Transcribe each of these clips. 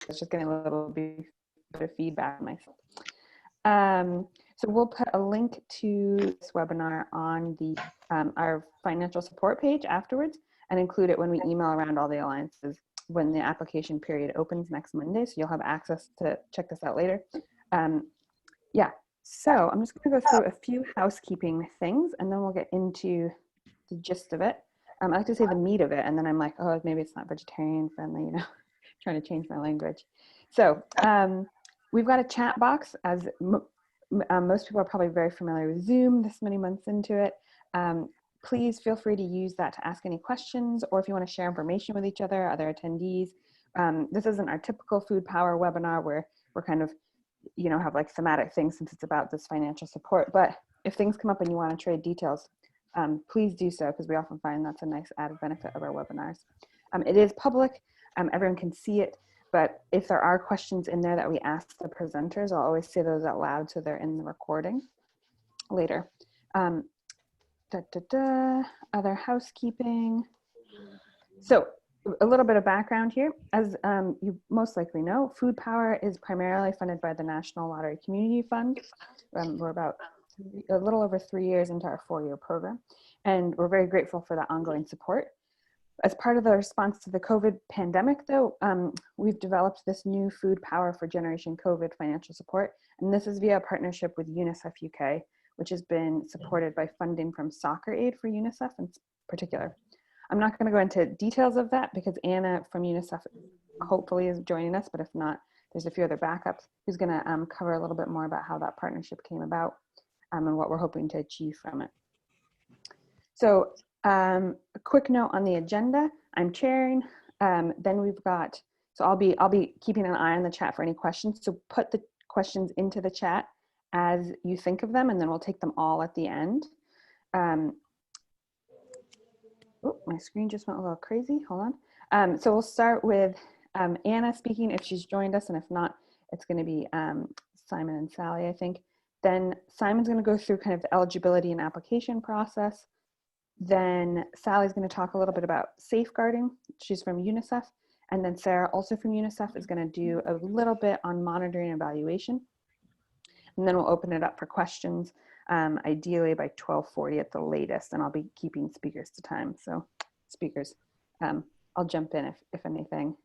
It's just getting a little bit of feedback myself. So we'll put a link to this webinar on the our financial support page afterwards, and include it when we email around all the alliances when the application period opens next Monday. So you'll have access to check this out later. Yeah, so I'm just going to go through a few housekeeping things, and then we'll get into the gist of it. I like to say the meat of it, and then I'm like, oh, maybe it's not vegetarian friendly, you know, trying to change my language. So we've got a chat box, as most people are probably very familiar with Zoom this many months into it. Please feel free to use that to ask any questions, or if you want to share information with each other, other attendees. This isn't our typical Food Power webinar where we're kind of, you know, have like thematic things since it's about this financial support. But if things come up and you want to trade details, please do so, because we often find that's a nice added benefit of our webinars. It is public, everyone can see it, but if there are questions in there that we ask the presenters, I'll always say those out loud so they're in the recording later. Other housekeeping. So a little bit of background here. As you most likely know, Food Power is primarily funded by the National Lottery Community Fund. We're about a little over 3 years into our 4-year program, and we're very grateful for that ongoing support. As part of the response to the COVID pandemic, though, we've developed this new Food Power for Generation COVID financial support, and this is via a partnership with Unicef UK, which has been supported by funding from Soccer Aid for UNICEF in particular. I'm not going to go into details of that because Anna from UNICEF hopefully is joining us, but if not, there's a few other backups who's going to cover a little bit more about how that partnership came about and what we're hoping to achieve from it. So a quick note on the agenda. I'm chairing. Then we've got, so I'll be keeping an eye on the chat for any questions. So put the questions into the chat as you think of them, and then we'll take them all at the end. Oh, my screen just went a little crazy. Hold on. So we'll start with Anna speaking if she's joined us, and if not, it's going to be Simon and Sally, I think. Then Simon's going to go through kind of the eligibility and application process. Then Sally's going to talk a little bit about safeguarding. She's from UNICEF. And then Sarah, also from UNICEF, is going to do a little bit on monitoring and evaluation. And then we'll open it up for questions, ideally by 12:40 at the latest, and I'll be keeping speakers to time. So speakers, I'll jump in if anything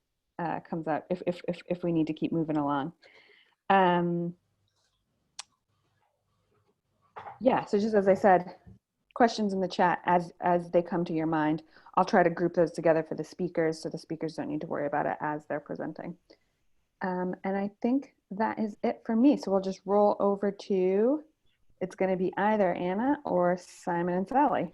comes out, if we need to keep moving along. Yeah, so just as I said, questions in the chat as they come to your mind. I'll try to group those together for the speakers so the speakers don't need to worry about it as they're presenting. And I think that is it for me. So we'll just roll over to, it's going to be either Anna or Simon and Sally.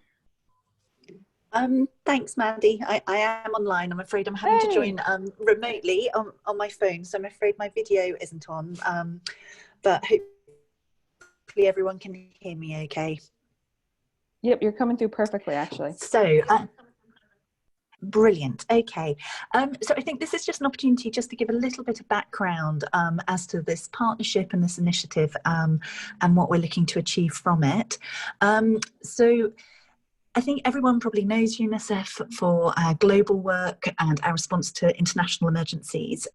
Thanks, Mandy. I am online. I'm afraid I'm having to join remotely on my phone, so I'm afraid my video isn't on, but hopefully everyone can hear me okay. Yep, you're coming through perfectly, actually. So brilliant. Okay, so I think this is just an opportunity just to give a little bit of background as to this partnership and this initiative and what we're looking to achieve from it. So I think everyone probably knows UNICEF for our global work and our response to international emergencies.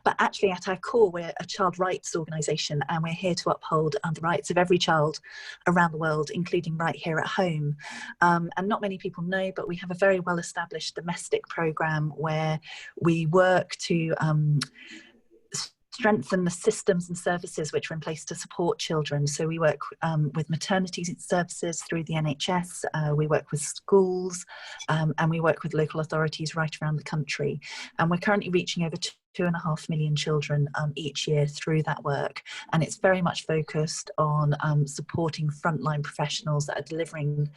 But actually at our core, we're a child rights organisation, and we're here to uphold the rights of every child around the world, including right here at home. And not many people know, but we have a very well-established domestic programme where we work to strengthen the systems and services which are in place to support children. So we work with maternity services through the NHS, we work with schools, and we work with local authorities right around the country. And we're currently reaching over 2.5 million children each year through that work. And it's very much focused on supporting frontline professionals that are delivering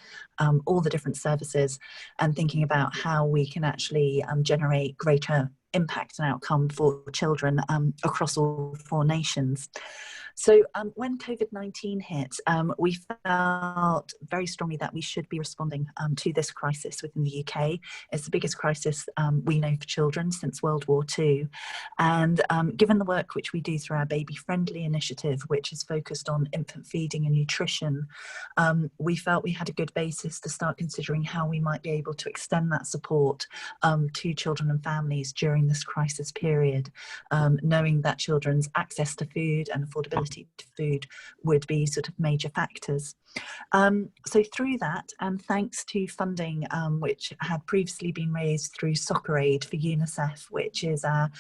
all the different services and thinking about how we can actually generate greater impact and outcome for children across all 4 nations. So when COVID-19 hit, we felt very strongly that we should be responding to this crisis within the UK. It's the biggest crisis we know for children since World War II. And given the work which we do through our Baby Friendly initiative, which is focused on infant feeding and nutrition, we felt we had a good basis to start considering how we might be able to extend that support to children and families during this crisis period, knowing that children's access to food and affordability to food would be sort of major factors. So through that, and thanks to funding which had previously been raised through Soccer Aid for Unicef, which is our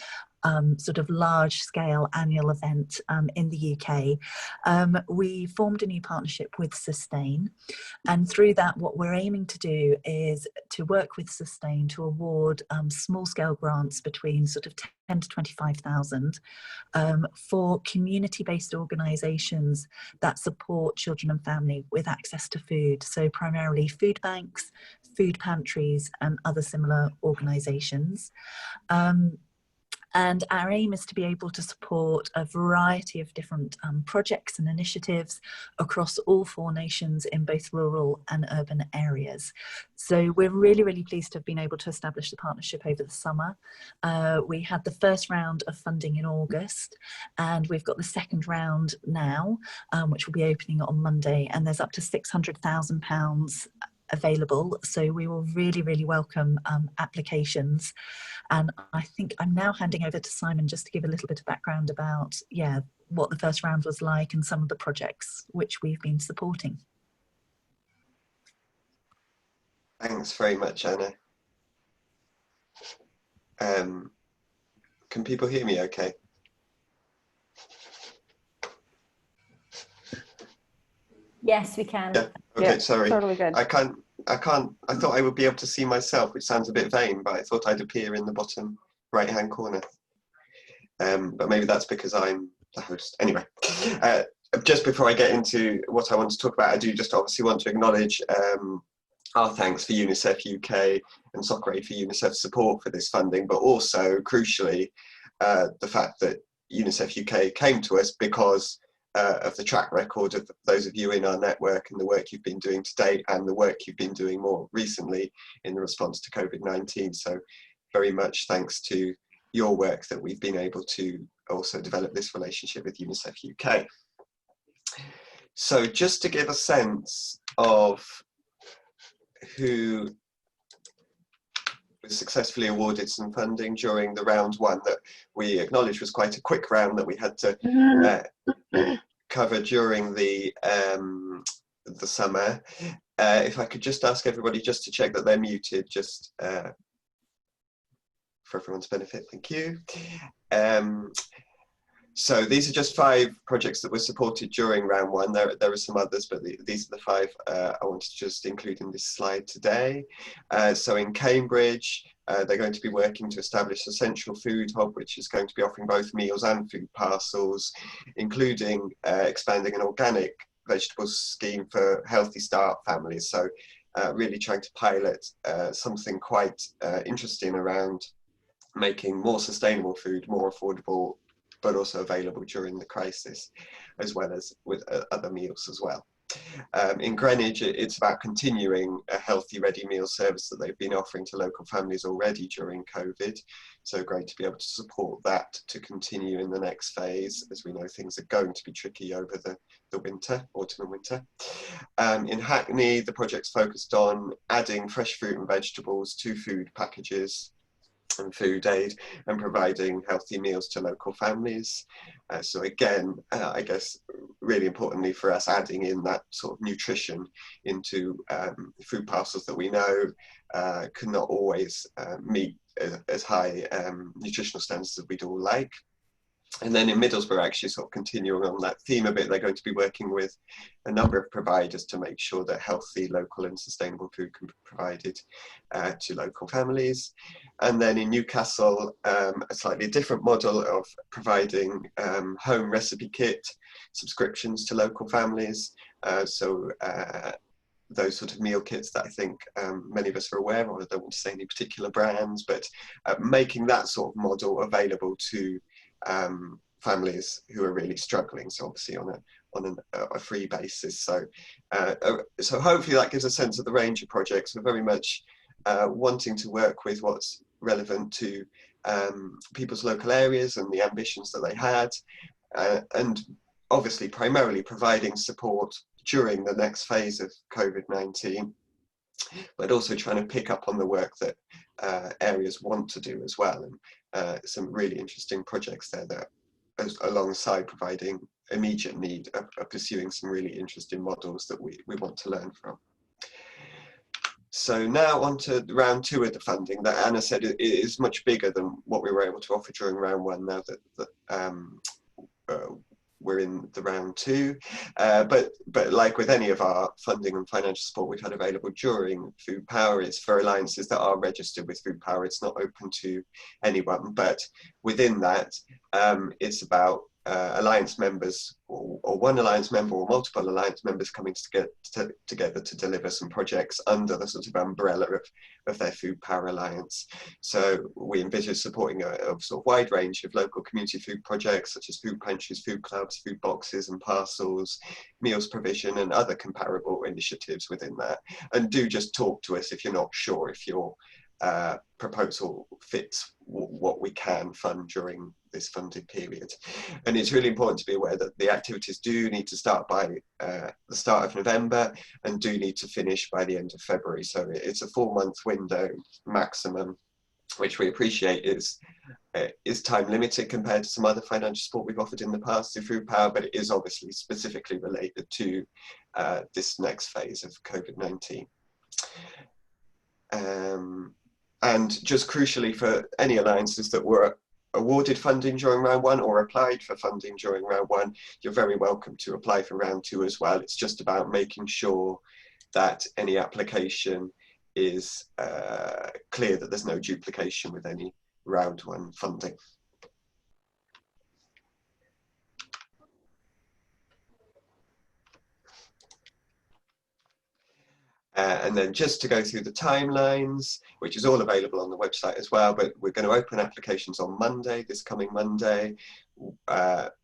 sort of large-scale annual event in the UK, we formed a new partnership with Sustain, and through that what we're aiming to do is to work with Sustain to award small-scale grants between sort of 10 to 25,000 for community-based organisations that support children and family with access to food, so primarily food banks, food pantries and other similar organisations. And our aim is to be able to support a variety of different projects and initiatives across all 4 nations in both rural and urban areas. So we're really, really pleased to have been able to establish the partnership over the summer. We had the first round of funding in August, and we've got the second round now, which will be opening on Monday, and there's up to £600,000 available, so we will really, really welcome applications. And I think I'm now handing over to Simon just to give a little bit of background about, yeah, what the first round was like and some of the projects which we've been supporting. Thanks very much, Anna. Can people hear me okay? Yes, we can. Yeah. Okay, Yeah, sorry. totally good. I thought I would be able to see myself, which sounds a bit vain, but I thought I'd appear in the bottom right-hand corner. But maybe that's because I'm the host. Anyway, just before I get into what I want to talk about, I do just obviously want to acknowledge our thanks for UNICEF UK and Soccer Aid for UNICEF's support for this funding, but also, crucially, the fact that UNICEF UK came to us because of the track record of those of you in our network and the work you've been doing to date and the work you've been doing more recently in the response to COVID-19. So very much thanks to your work that we've been able to also develop this relationship with UNICEF UK. So just to give a sense of who was successfully awarded some funding during the round 1 that we acknowledge was quite a quick round that we had to cover during the summer. If I could just ask everybody just to check that they're muted, just for everyone's benefit, thank you. So these are just 5 projects that were supported during round 1. There are some others, but these are the 5 I wanted to just include in this slide today. So in Cambridge, they're going to be working to establish a central food hub, which is going to be offering both meals and food parcels, including expanding an organic vegetables scheme for Healthy Start families. So really trying to pilot something quite interesting around making more sustainable food more affordable, but also available during the crisis, as well as with other meals as well. In Greenwich, it's about continuing a healthy ready meal service that they've been offering to local families already during COVID. So great to be able to support that to continue in the next phase, as we know things are going to be tricky over the winter, autumn and winter. In Hackney, the project's focused on adding fresh fruit and vegetables to food packages and food aid and providing healthy meals to local families. So again, I guess really importantly for us, adding in that sort of nutrition into food parcels that we know cannot always meet as high nutritional standards as we'd all like. And then in Middlesbrough, actually sort of continuing on that theme a bit, they're going to be working with a number of providers to make sure that healthy, local and sustainable food can be provided to local families. And then in Newcastle, a slightly different model of providing home recipe kit subscriptions to local families. Those sort of meal kits that I think many of us are aware of. I don't want to say any particular brands, but making that sort of model available to families who are really struggling. So obviously on a free basis. So so hopefully that gives a sense of the range of projects. We're very much wanting to work with what's relevant to people's local areas and the ambitions that they had, and obviously primarily providing support during the next phase of COVID-19, but also trying to pick up on the work that areas want to do as well, and some really interesting projects there that, alongside providing immediate need, are pursuing some really interesting models that we want to learn from. So now on to round 2 of the funding that Anna said it is much bigger than what we were able to offer during round 1, now that we're in the round 2. But like with any of our funding and financial support we've had available during Food Power, it's for alliances that are registered with Food Power. It's not open to anyone, but within that, it's about alliance members, or one alliance member or multiple alliance members coming together to deliver some projects under the sort of umbrella of their Food Power Alliance. So we envisage supporting a sort of wide range of local community food projects, such as food pantries, food clubs, food boxes and parcels, meals provision, and other comparable initiatives within that. And do just talk to us if you're not sure if your proposal fits what we can fund during this funded period. And it's really important to be aware that the activities do need to start by the start of November and do need to finish by the end of February. So it's a 4-month window maximum, which we appreciate is time limited compared to some other financial support we've offered in the past through Food Power, but it is obviously specifically related to this next phase of COVID-19. And just crucially, for any alliances that were awarded funding during round 1 or applied for funding during round 1, you're very welcome to apply for round 2 as well. It's just about making sure that any application is clear that there's no duplication with any round 1 funding. And then just to go through the timelines, which is all available on the website as well, but we're going to open applications on Monday, this coming Monday.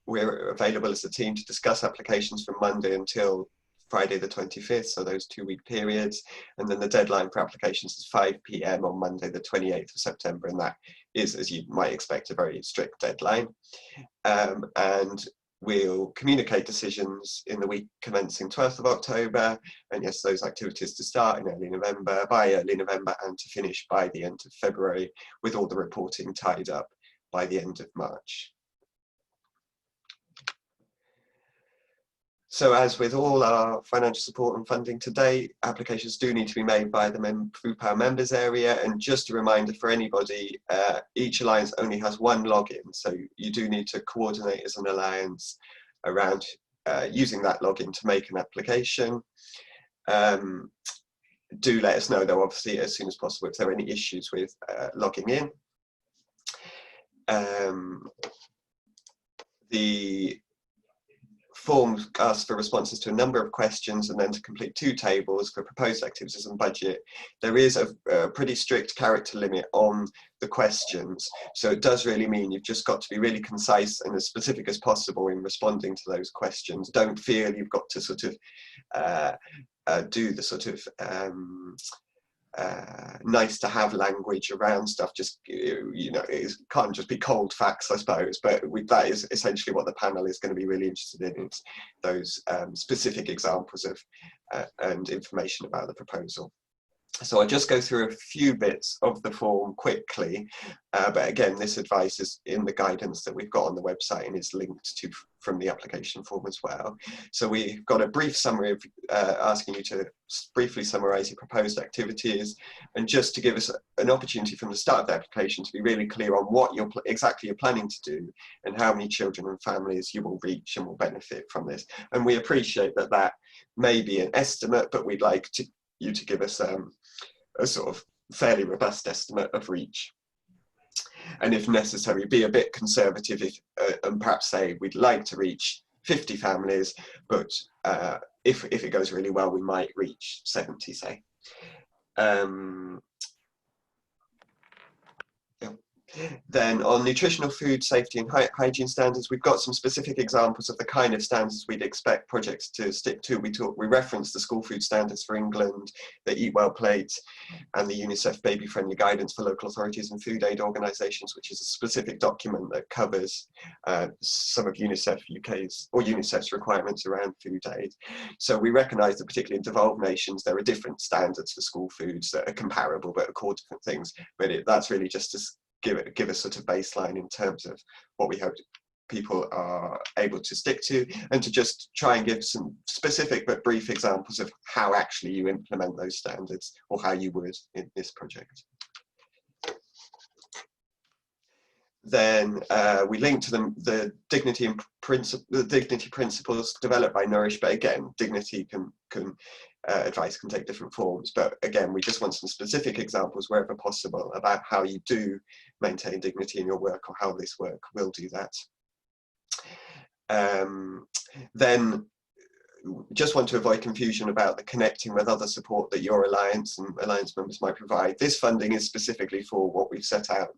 We're available as a team to discuss applications from Monday until Friday the 25th, so those 2-week periods. And then the deadline for applications is 5 p.m. on Monday the 28th of September, and that is, as you might expect, a very strict deadline. And we'll communicate decisions in the week commencing 12th of October, and yes, those activities to start in by early November and to finish by the end of February, with all the reporting tied up by the end of March. So as with all our financial support and funding today, applications do need to be made by the Food Power members area. And just a reminder for anybody, each alliance only has 1 login. So you do need to coordinate as an alliance around using that login to make an application. Do let us know though, obviously, as soon as possible, if there are any issues with logging in. The form asks for responses to a number of questions and then to complete 2 tables for proposed activities and budget. There is a pretty strict character limit on the questions, so it does really mean you've just got to be really concise and as specific as possible in responding to those questions. Don't feel you've got to sort of do the sort of nice to have language around stuff. Just, you know, it can't just be cold facts, I suppose, but that is essentially what the panel is going to be really interested in, is those specific examples of and information about the proposal. So I'll just go through a few bits of the form quickly, but again, this advice is in the guidance that we've got on the website and is linked to from the application form as well. So we've got a brief summary of asking you to briefly summarise your proposed activities, and just to give us an opportunity from the start of the application to be really clear on what exactly you're planning to do and how many children and families you will reach and will benefit from this. And we appreciate that that may be an estimate, but we'd like you to give us a sort of fairly robust estimate of reach. And if necessary, be a bit conservative and perhaps say we'd like to reach 50 families, but if it goes really well, we might reach 70, say. Yeah. Then on nutritional food safety and hygiene standards, we've got some specific examples of the kind of standards we'd expect projects to stick to. We referenced the school food standards for England, the Eat Well plate, and the Unicef baby friendly guidance for local authorities and food aid organisations, which is a specific document that covers some of Unicef's requirements around food aid. So we recognise that particularly in devolved nations, there are different standards for school foods that are comparable but are called different things. But that's really just to give a sort of baseline in terms of what we hope people are able to stick to, and to just try and give some specific but brief examples of how actually you implement those standards, or how you would in this project. Then we link to them the dignity principles developed by Nourish, but again, dignity advice can take different forms. But again, we just want some specific examples wherever possible about how you do maintain dignity in your work, or how this work will do that. Then just want to avoid confusion about the connecting with other support that your Alliance and Alliance members might provide. This funding is specifically for what we've set out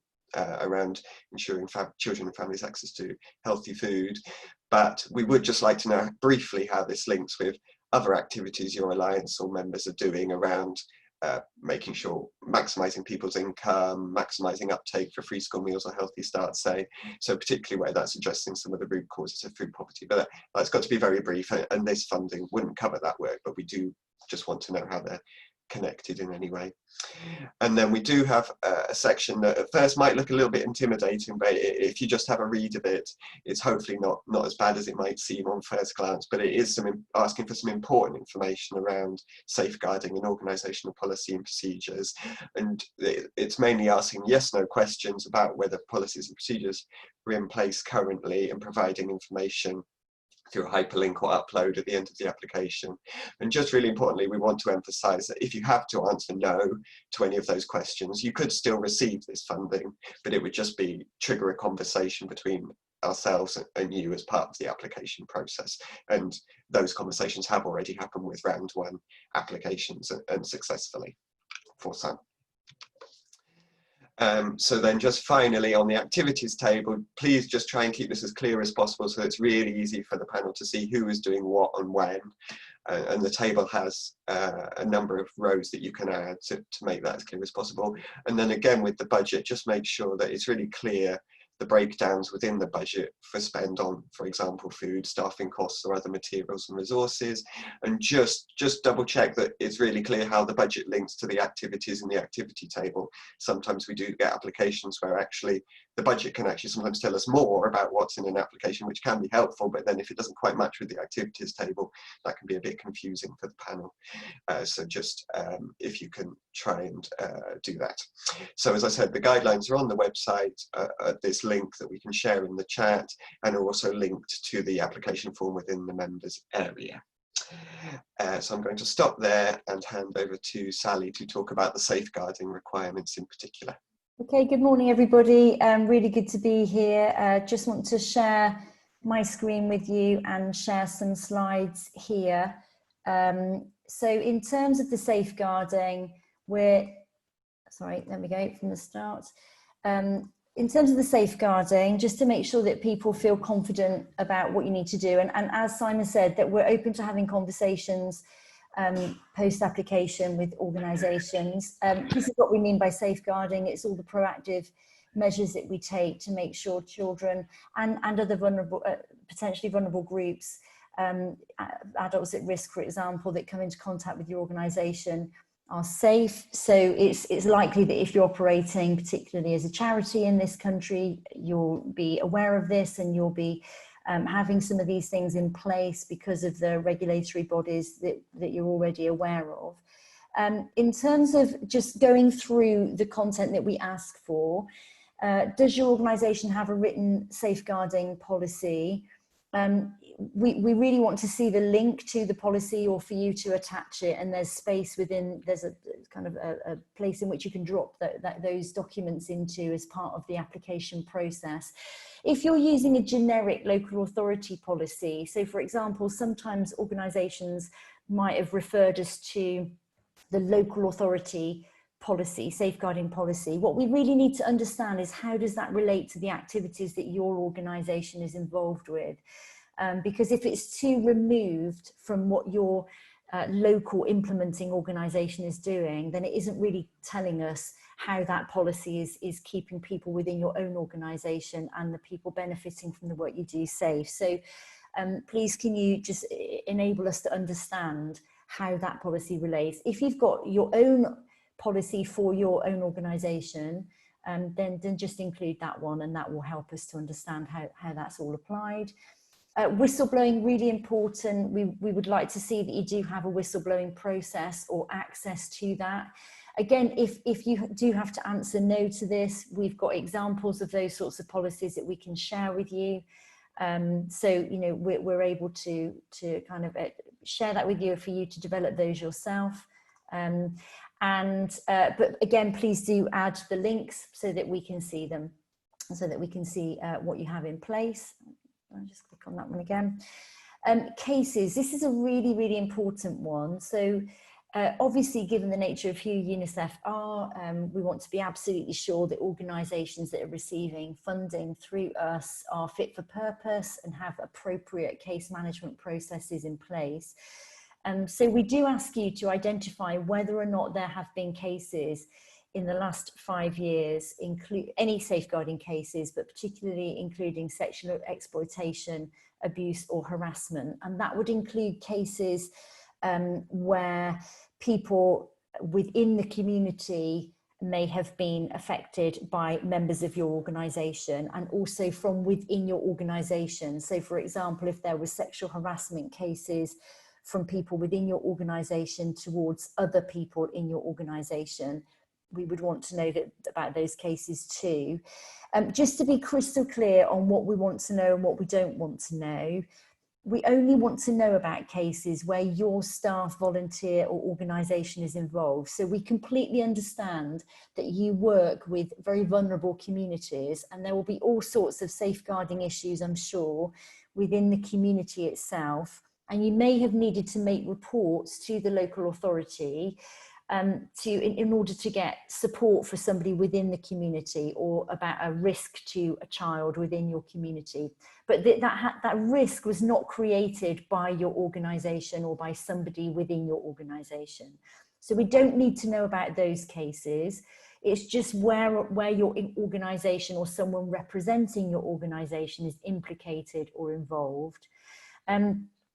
around ensuring children and families access to healthy food, but we would just like to know briefly how this links with other activities your Alliance or members are doing around making sure maximising people's income, maximising uptake for free school meals or healthy start, say. So particularly where that's addressing some of the root causes of food poverty. But that's got to be very brief, and this funding wouldn't cover that work, but we do just want to know how they're connected in any way. And then we do have a section that at first might look a little bit intimidating, but if you just have a read of it, it's hopefully not as bad as it might seem on first glance. But it is asking for some important information around safeguarding and organisational policy and procedures, and it's mainly asking yes/no questions about whether policies and procedures are in place currently, and providing information through a hyperlink or upload at the end of the application. And just really importantly, we want to emphasise that if you have to answer no to any of those questions, you could still receive this funding, but it would just trigger a conversation between ourselves and you as part of the application process. And those conversations have already happened with round 1 applications, and successfully for some. So then just finally on the activities table, please just try and keep this as clear as possible so it's really easy for the panel to see who is doing what and when. And the table has a number of rows that you can add to make that as clear as possible. And then again with the budget, just make sure that it's really clear the breakdowns within the budget for spend on, for example, food, staffing costs or other materials and resources, and just double check that it's really clear how the budget links to the activities in the activity table. Sometimes we do get applications where actually the budget can actually sometimes tell us more about what's in an application, which can be helpful, but then if it doesn't quite match with the activities table, that can be a bit confusing for the panel. So just if you can try and do that. So as I said, the guidelines are on the website at this link that we can share in the chat, and are also linked to the application form within the members area. So I'm going to stop there and hand over to Sally to talk about the safeguarding requirements in particular. Okay, good morning everybody. Really good to be here. Just want to share my screen with you and share some slides here. So in terms of the safeguarding, sorry, let me go from the start. In terms of the safeguarding, just to make sure that people feel confident about what you need to do. And as Simon said, that we're open to having conversations post-application with organisations. This is what we mean by safeguarding. It's all the proactive measures that we take to make sure children and other vulnerable, potentially vulnerable groups, adults at risk, for example, that come into contact with your organisation are safe. So it's likely that if you're operating particularly as a charity in this country, you'll be aware of this, and you'll be having some of these things in place because of the regulatory bodies that you're already aware of. In terms of just going through the content that we ask for, does your organisation have a written safeguarding policy? We really want to see the link to the policy, or for you to attach it, and there's space within, there's a kind of a place in which you can drop those documents into as part of the application process. If you're using a generic local authority policy, so for example, sometimes organisations might have referred us to the local authority policy, safeguarding policy, what we really need to understand is how does that relate to the activities that your organisation is involved with? Because if it's too removed from what your local implementing organisation is doing, then it isn't really telling us how that policy is keeping people within your own organisation and the people benefiting from the work you do safe. So please can you just enable us to understand how that policy relates? If you've got your own policy for your own organisation, then just include that one, and that will help us to understand how that's all applied. Whistleblowing, really important. We would like to see that you do have a whistleblowing process or access to that. Again, if you do have to answer no to this, we've got examples of those sorts of policies that we can share with you. So, you know, we're able to kind of share that with you for you to develop those yourself. But again, please do add the links so that we can see them, so that we can see what you have in place. I'll just click on that one again. Cases, this is a really, really important one. So obviously, given the nature of who Unicef are, we want to be absolutely sure that organisations that are receiving funding through us are fit for purpose and have appropriate case management processes in place. So we do ask you to identify whether or not there have been cases in the last 5 years, include any safeguarding cases, but particularly including sexual exploitation, abuse or harassment. And that would include cases where people within the community may have been affected by members of your organisation, and also from within your organisation. So for example, if there were sexual harassment cases from people within your organisation towards other people in your organisation, we would want to know about those cases too. Just to be crystal clear on what we want to know and what we don't want to know, we only want to know about cases where your staff, volunteer or organisation is involved. So we completely understand that you work with very vulnerable communities, and there will be all sorts of safeguarding issues, I'm sure, within the community itself. And you may have needed to make reports to the local authority in order to get support for somebody within the community, or about a risk to a child within your community. But that risk was not created by your organisation or by somebody within your organisation. So we don't need to know about those cases. It's just where your organisation or someone representing your organisation is implicated or involved.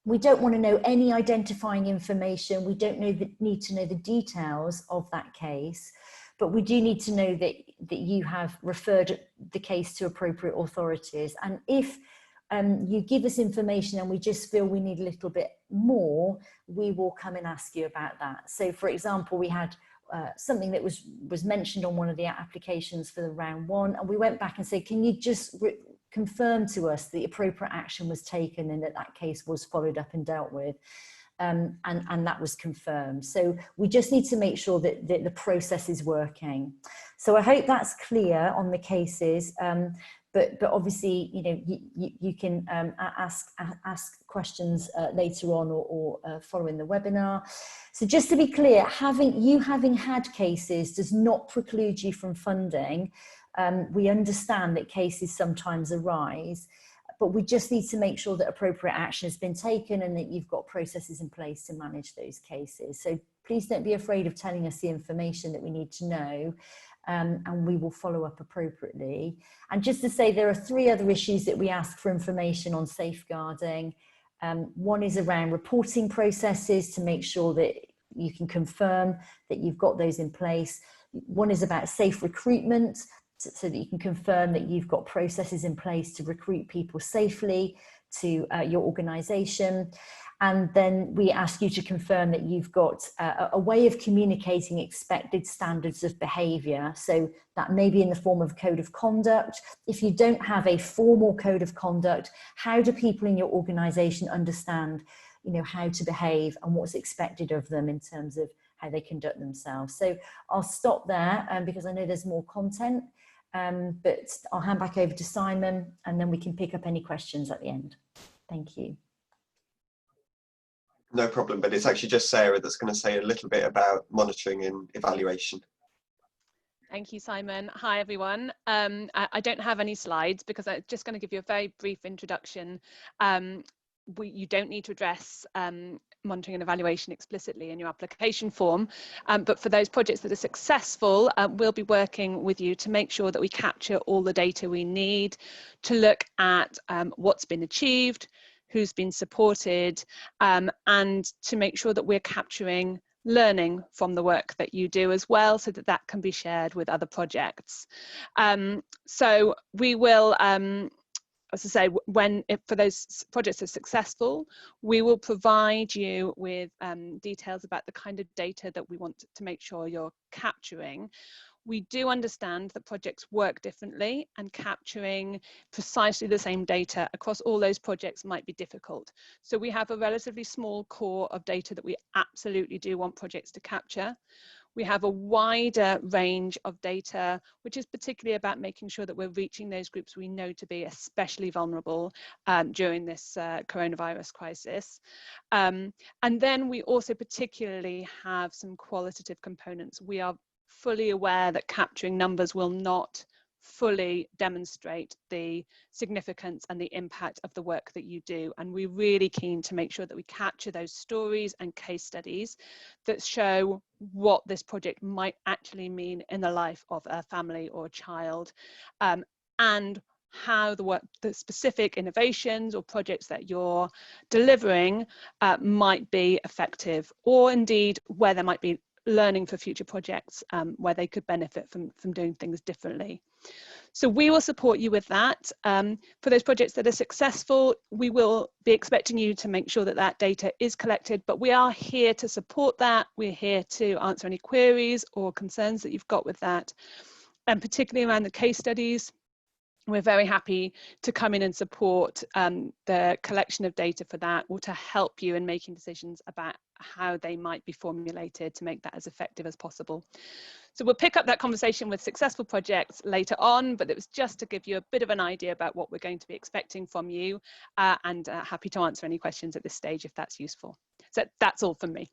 We don't want to know any identifying information. We don't need to know the details of that case, but we do need to know that you have referred the case to appropriate authorities. And if you give us information and we just feel we need a little bit more, we will come and ask you about that. So for example, we had something that was mentioned on one of the applications for the round one, and we went back and said, can you just confirm to us the appropriate action was taken and that case was followed up and dealt with, and that was confirmed. So we just need to make sure that the process is working. So I hope that's clear on the cases, but obviously, you know, you can ask questions later on or following the webinar. So just to be clear, having had cases does not preclude you from funding. We understand that cases sometimes arise, but we just need to make sure that appropriate action has been taken and that you've got processes in place to manage those cases. So please don't be afraid of telling us the information that we need to know, and we will follow up appropriately. And just to say, there are 3 other issues that we ask for information on safeguarding. One is around reporting processes to make sure that you can confirm that you've got those in place. One is about safe recruitment, so that you can confirm that you've got processes in place to recruit people safely to your organisation. And then we ask you to confirm that you've got a way of communicating expected standards of behaviour. So that may be in the form of code of conduct. If you don't have a formal code of conduct, how do people in your organisation understand, you know, how to behave and what's expected of them in terms of how they conduct themselves? So I'll stop there because I know there's more content. But I'll hand back over to Simon, and then we can pick up any questions at the end. Thank you. No problem, but it's actually just Sarah that's going to say a little bit about monitoring and evaluation. Thank you, Simon. Hi, everyone. I don't have any slides because I'm just going to give you a very brief introduction. You don't need to address monitoring and evaluation explicitly in your application form, but for those projects that are successful, we'll be working with you to make sure that we capture all the data we need to look at what's been achieved, who's been supported, and to make sure that we're capturing learning from the work that you do as well, so that that can be shared with other projects. So we will, as I say, for those projects are successful, we will provide you with details about the kind of data that we want to make sure you're capturing. We do understand that projects work differently, and capturing precisely the same data across all those projects might be difficult. So we have a relatively small core of data that we absolutely do want projects to capture. We have a wider range of data, which is particularly about making sure that we're reaching those groups we know to be especially vulnerable during this coronavirus crisis. And then we also particularly have some qualitative components. We are fully aware that capturing numbers will not fully demonstrate the significance and the impact of the work that you do, and we're really keen to make sure that we capture those stories and case studies that show what this project might actually mean in the life of a family or a child, and how the specific innovations or projects that you're delivering might be effective, or indeed where there might be learning for future projects where they could benefit from doing things differently. So we will support you with that. For those projects that are successful, we will be expecting you to make sure that that data is collected, but we are here to support that. We're here to answer any queries or concerns that you've got with that, and particularly around the case studies. We're very happy to come in and support the collection of data for that, or to help you in making decisions about how they might be formulated to make that as effective as possible. So we'll pick up that conversation with successful projects later on, but it was just to give you a bit of an idea about what we're going to be expecting from you, and happy to answer any questions at this stage if that's useful. So that's all from me.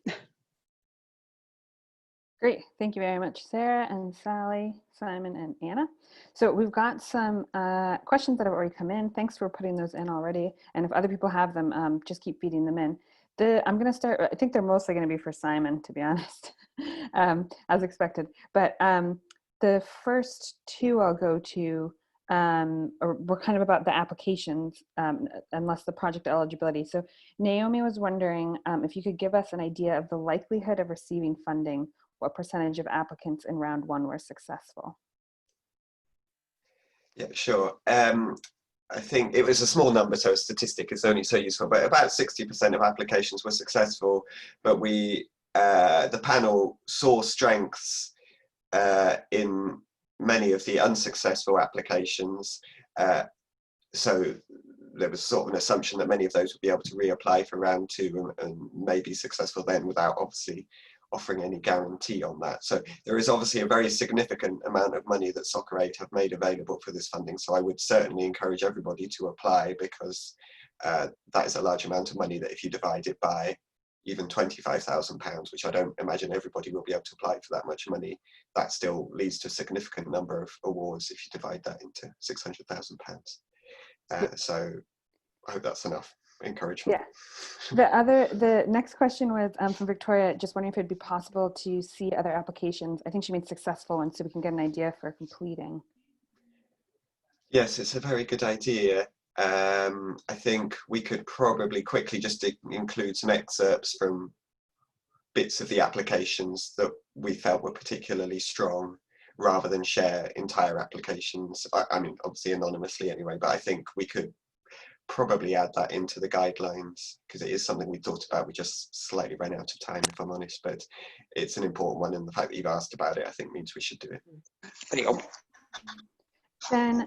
Great, thank you very much, Sarah and Sally, Simon and Anna. So we've got some questions that have already come in. Thanks for putting those in already. And if other people have them, just keep feeding them in. I'm going to start, I think they're mostly going to be for Simon, to be honest, as expected. But the first two I'll go to were kind of about the applications, unless the project eligibility. So Naomi was wondering if you could give us an idea of the likelihood of receiving funding. What percentage of applicants in round one were successful? Yeah, sure. I think it was a small number, so a statistic is only so useful, but about 60% of applications were successful, but the panel saw strengths in many of the unsuccessful applications. So there was sort of an assumption that many of those would be able to reapply for round two and may be successful then, without obviously offering any guarantee on that. So there is obviously a very significant amount of money that Soccer Aid have made available for this funding. So I would certainly encourage everybody to apply, because that is a large amount of money that if you divide it by even £25,000, which I don't imagine everybody will be able to apply for that much money, that still leads to a significant number of awards if you divide that into £600,000. So I hope that's enough encouragement. Yeah. The next question was from Victoria, just wondering if it'd be possible to see other applications. I think she made successful ones, so we can get an idea for completing. Yes, it's a very good idea. I think we could probably quickly just include some excerpts from bits of the applications that we felt were particularly strong, rather than share entire applications. I mean, obviously anonymously anyway, but I think we could probably add that into the guidelines, because it is something we thought about. We just slightly ran out of time, if I'm honest, but it's an important one, and the fact that you've asked about it I think means we should do it. Then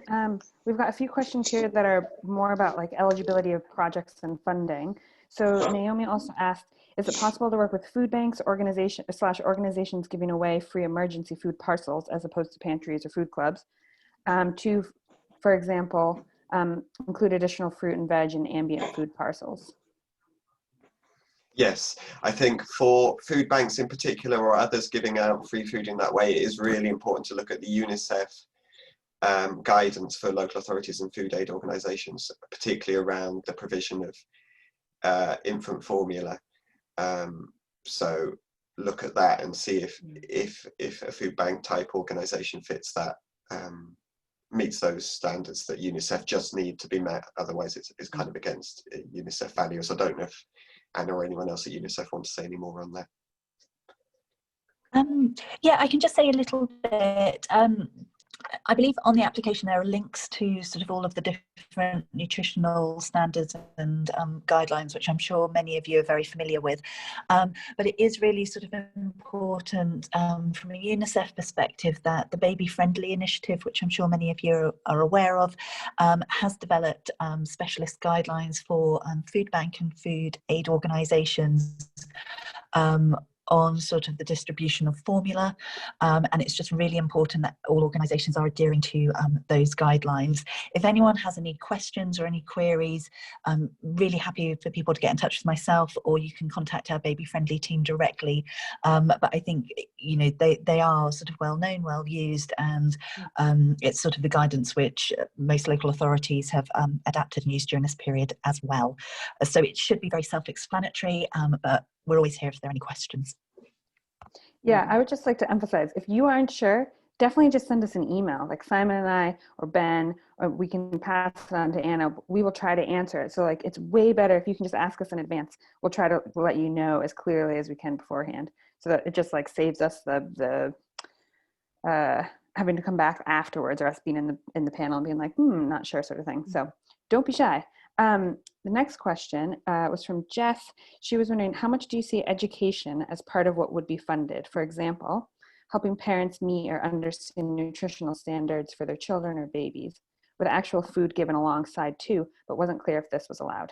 we've got a few questions here that are more about like eligibility of projects and funding. So Naomi also asked, is it possible to work with food banks, organizations giving away free emergency food parcels as opposed to pantries or food clubs, to, for example, include additional fruit and veg and ambient food parcels? Yes, I think for food banks in particular, or others giving out free food in that way, it is really important to look at the Unicef guidance for local authorities and food aid organisations, particularly around the provision of infant formula. So look at that and see if a food bank type organisation fits that, meets those standards that Unicef just need to be met. Otherwise, it's kind of against Unicef values. I don't know if Anna or anyone else at Unicef want to say any more on that. Yeah, I can just say a little bit. I believe on the application there are links to sort of all of the different nutritional standards and guidelines, which I'm sure many of you are very familiar with. But it is really sort of important from a UNICEF perspective that the Baby Friendly Initiative, which I'm sure many of you are aware of, has developed specialist guidelines for food bank and food aid organisations on sort of the distribution of formula, and it's just really important that all organisations are adhering to those guidelines. If anyone has any questions or any queries, I'm really happy for people to get in touch with myself, or you can contact our Baby Friendly team directly. But I think, you know, they are sort of well known, well used, and it's sort of the guidance which most local authorities have adapted and used during this period as well. So it should be very self-explanatory, but we're always here if there are any questions. Yeah, I would just like to emphasize, if you aren't sure, definitely just send us an email, like Simon and I, or Ben, or we can pass it on to Anna. We will try to answer it. So like, it's way better if you can just ask us in advance. We'll try to let you know as clearly as we can beforehand, so that it just like saves us the having to come back afterwards, or us being in the panel and being like, not sure, sort of thing. So don't be shy. The next question was from Jess. She was wondering, how much do you see education as part of what would be funded? For example, helping parents meet or understand nutritional standards for their children or babies, with actual food given alongside too, but wasn't clear if this was allowed.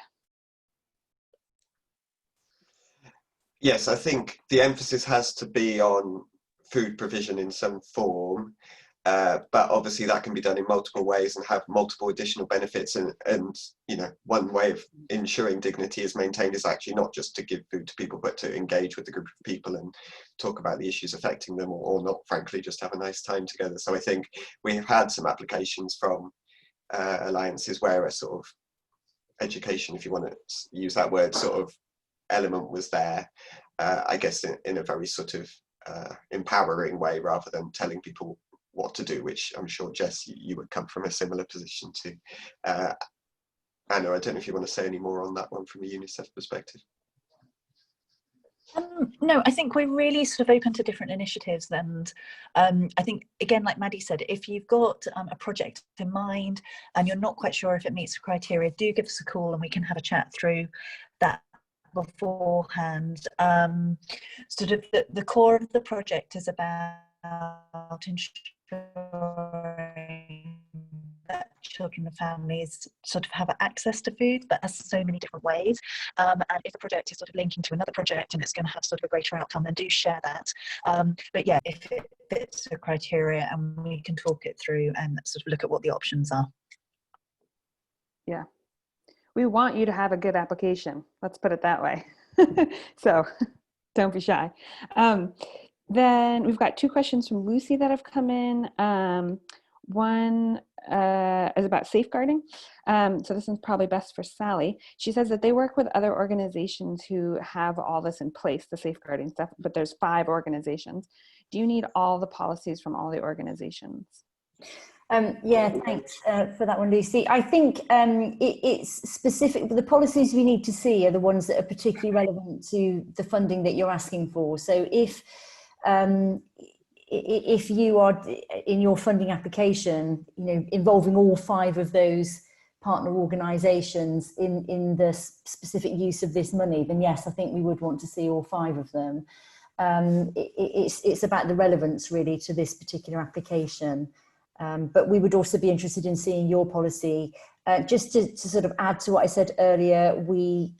Yes, I think the emphasis has to be on food provision in some form. But obviously that can be done in multiple ways and have multiple additional benefits, and you know, one way of ensuring dignity is maintained is actually not just to give food to people, but to engage with a group of people and talk about the issues affecting them, or not, frankly, just have a nice time together. So I think we have had some applications from alliances where a sort of education, if you want to use that word, sort of element was there, I guess in a very sort of empowering way, rather than telling people what to do, which I'm sure, Jess, you would come from a similar position to. Anna, I don't know if you want to say any more on that one from a UNICEF perspective. No, I think we're really sort of open to different initiatives, and I think, again, like Maddie said, if you've got a project in mind and you're not quite sure if it meets the criteria, do give us a call and we can have a chat through that beforehand. Sort of the core of the project is about ensuring that children and families sort of have access to food, but as so many different ways. And if the project is sort of linking to another project and it's going to have sort of a greater outcome, then do share that. But yeah, if it fits the criteria, and we can talk it through and sort of look at what the options are. Yeah. We want you to have a good application. Let's put it that way. So don't be shy. Then we've got two questions from Lucy that have come in. One is about safeguarding. So this one's probably best for Sally. She says that they work with other organizations who have all this in place, the safeguarding stuff, but there's 5 organizations. Do you need all the policies from all the organizations? Yeah, thanks for that one, Lucy. I think it's specific. The policies we need to see are the ones that are particularly relevant to the funding that you're asking for. So if you are in your funding application, you know, involving all 5 of those partner organisations in the specific use of this money, then yes, I think we would want to see all 5 of them. It's about the relevance really to this particular application. But we would also be interested in seeing your policy. Just to sort of add to what I said earlier, we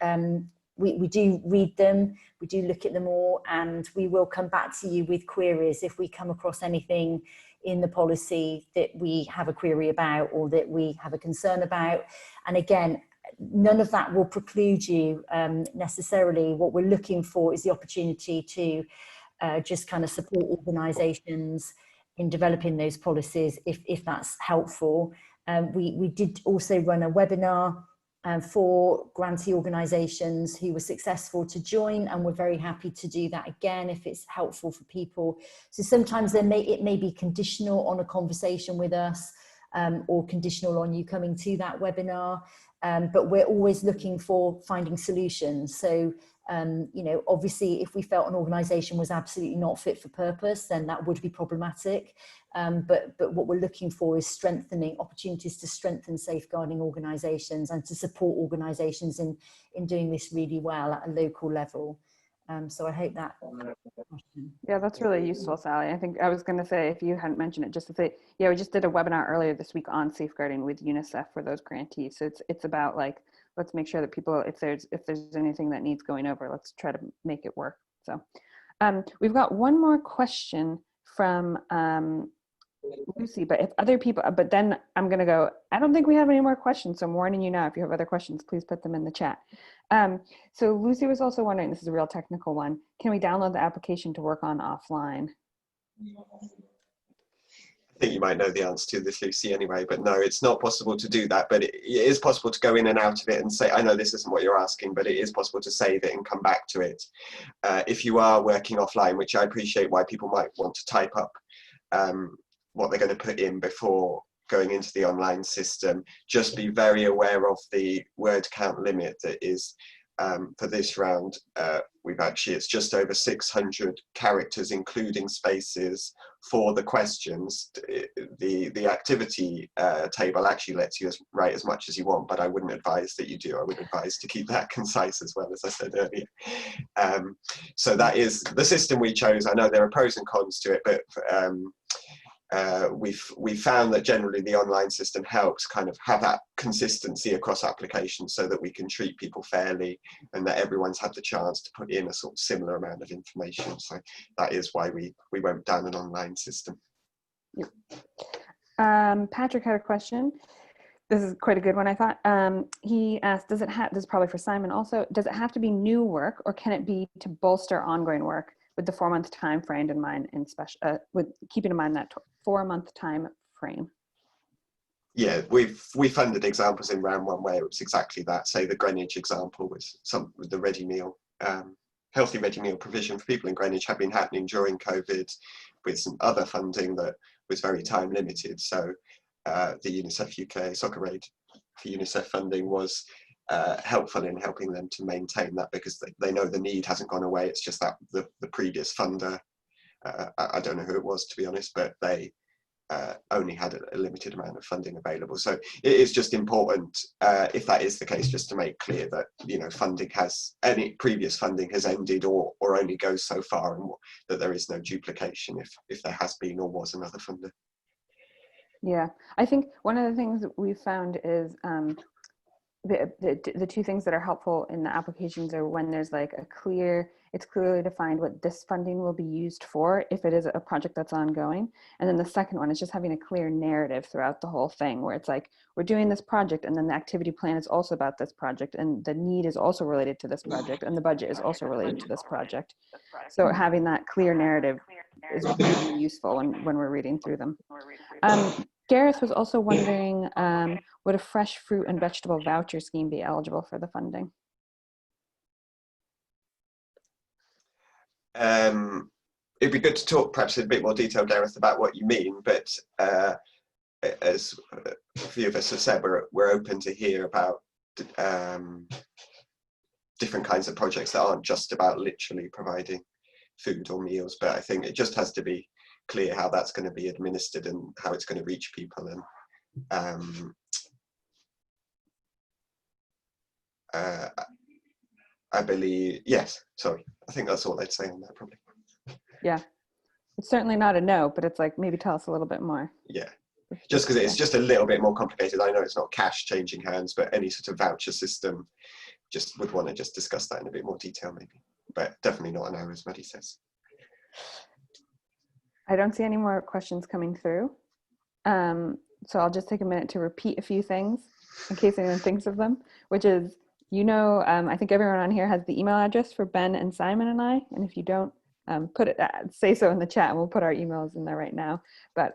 do read them, we do look at them all, and we will come back to you with queries if we come across anything in the policy that we have a query about or that we have a concern about. And again, none of that will preclude you necessarily. What we're looking for is the opportunity to just kind of support organisations in developing those policies if that's helpful. We did also run a webinar for grantee organisations who were successful to join, and we're very happy to do that again if it's helpful for people. So sometimes it may be conditional on a conversation with us, or conditional on you coming to that webinar, but we're always looking for finding solutions. So you know, obviously if we felt an organisation was absolutely not fit for purpose, then that would be problematic. But what we're looking for is strengthening opportunities to strengthen safeguarding organisations and to support organisations in doing this really well at a local level. So I hope that. Yeah, that's really useful, Sally. I think I was going to say, if you hadn't mentioned it, just to say, yeah, we just did a webinar earlier this week on safeguarding with Unicef for those grantees. So it's about like, let's make sure that people, if there's anything that needs going over, let's try to make it work. So we've got one more question from Lucy, but if other people, but then I'm going to go, I don't think we have any more questions. So I'm warning you now, if you have other questions, please put them in the chat. So Lucy was also wondering, this is a real technical one, can we download the application to work on offline? I think you might know the answer to this, Lucy, anyway, but no, it's not possible to do that. But it is possible to go in and out of it and say, I know this isn't what you're asking, but it is possible to save it and come back to it. If you are working offline, which I appreciate why people might want to type up what they're going to put in before going into the online system, just be very aware of the word count limit that is for this round. It's just over 600 characters, including spaces, for the questions. The activity table actually lets you write as much as you want, but I wouldn't advise that you do. I would advise to keep that concise as well, as I said earlier. So that is the system we chose. I know there are pros and cons to it, but we've found that generally the online system helps kind of have that consistency across applications so that we can treat people fairly and that everyone's had the chance to put in a sort of similar amount of information. So that is why we went down an online system. Yep. Patrick had a question. This is quite a good one, I thought. He asked, does it have, this is probably for Simon also, does it have to be new work or can it be to bolster ongoing work with the 4-month time frame in mind, with keeping in mind that 4-month time frame? Yeah, we funded examples in round 1 where it was exactly that. Say the Greenwich example with the ready meal, healthy ready meal provision for people in Greenwich had been happening during COVID, with some other funding that was very time limited. So the UNICEF UK Soccer Aid for UNICEF funding was helpful in helping them to maintain that, because they know the need hasn't gone away. It's just that the previous funder, I don't know who it was, to be honest, but they only had a limited amount of funding available. So it is just important, if that is the case, just to make clear that, you know, any previous funding has ended or only goes so far, and that there is no duplication if there has been or was another funder. Yeah, I think one of the things that we found is the two things that are helpful in the applications are when there's like it's clearly defined what this funding will be used for if it is a project that's ongoing. And then the second one is just having a clear narrative throughout the whole thing, where it's like, we're doing this project and then the activity plan is also about this project and the need is also related to this project and the budget is also related to this project. So having that clear narrative is really useful when we're reading through them. Gareth was also wondering, would a fresh fruit and vegetable voucher scheme be eligible for the funding? It'd be good to talk perhaps in a bit more detail, Gareth, about what you mean, but as a few of us have said, we're open to hear about different kinds of projects that aren't just about literally providing food or meals, but I think it just has to be clear how that's going to be administered and how it's going to reach people. And I believe, yes, sorry, I think that's all I'd say on that probably. Yeah, it's certainly not a no, but it's like, maybe tell us a little bit more. Yeah, just because it's just a little bit more complicated. I know it's not cash changing hands, but any sort of voucher system, just would want to just discuss that in a bit more detail maybe, but definitely not an hour, as Maddie says. I don't see any more questions coming through. So I'll just take a minute to repeat a few things. in case anyone thinks of them, which is, I think everyone on here has the email address for Ben and Simon and I, and if you don't, put it, say so in the chat, and we'll put our emails in there right now. But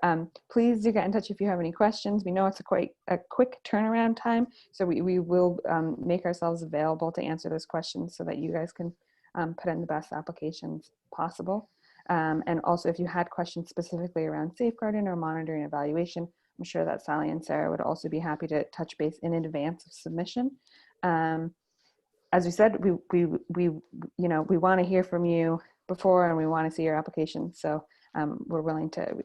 please do get in touch if you have any questions. We know it's quite a quick turnaround time, so we will make ourselves available to answer those questions so that you guys can put in the best applications possible. And also, if you had questions specifically around safeguarding or monitoring evaluation, I'm sure that Sally and Sarah would also be happy to touch base in advance of submission. As we said, we want to hear from you before, and we want to see your application. So we're willing to,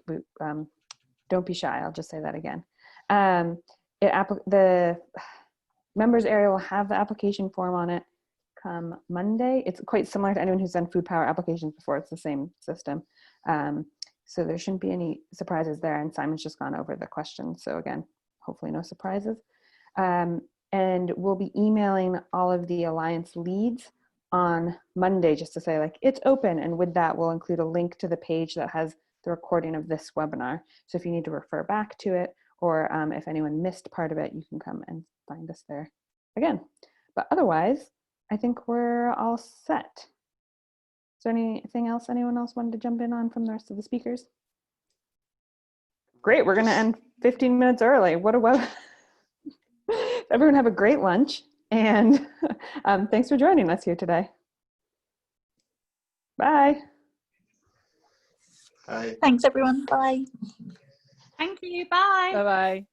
don't be shy. I'll just say that again. The members area will have the application form on it come Monday. It's quite similar to anyone who's done Food Power applications before. It's the same system. So there shouldn't be any surprises there. And Simon's just gone over the questions. So again, hopefully no surprises. And we'll be emailing all of the Alliance leads on Monday just to say, like, it's open. And with that, we'll include a link to the page that has the recording of this webinar. So if you need to refer back to it, or if anyone missed part of it, you can come and find us there again. But otherwise, I think we're all set. Is there anything else anyone else wanted to jump in on from the rest of the speakers? Great, we're going to end 15 minutes early. What a web. Everyone have a great lunch, and thanks for joining us here today. Bye. Bye. Thanks, everyone. Bye. Thank you. Bye. Bye-bye.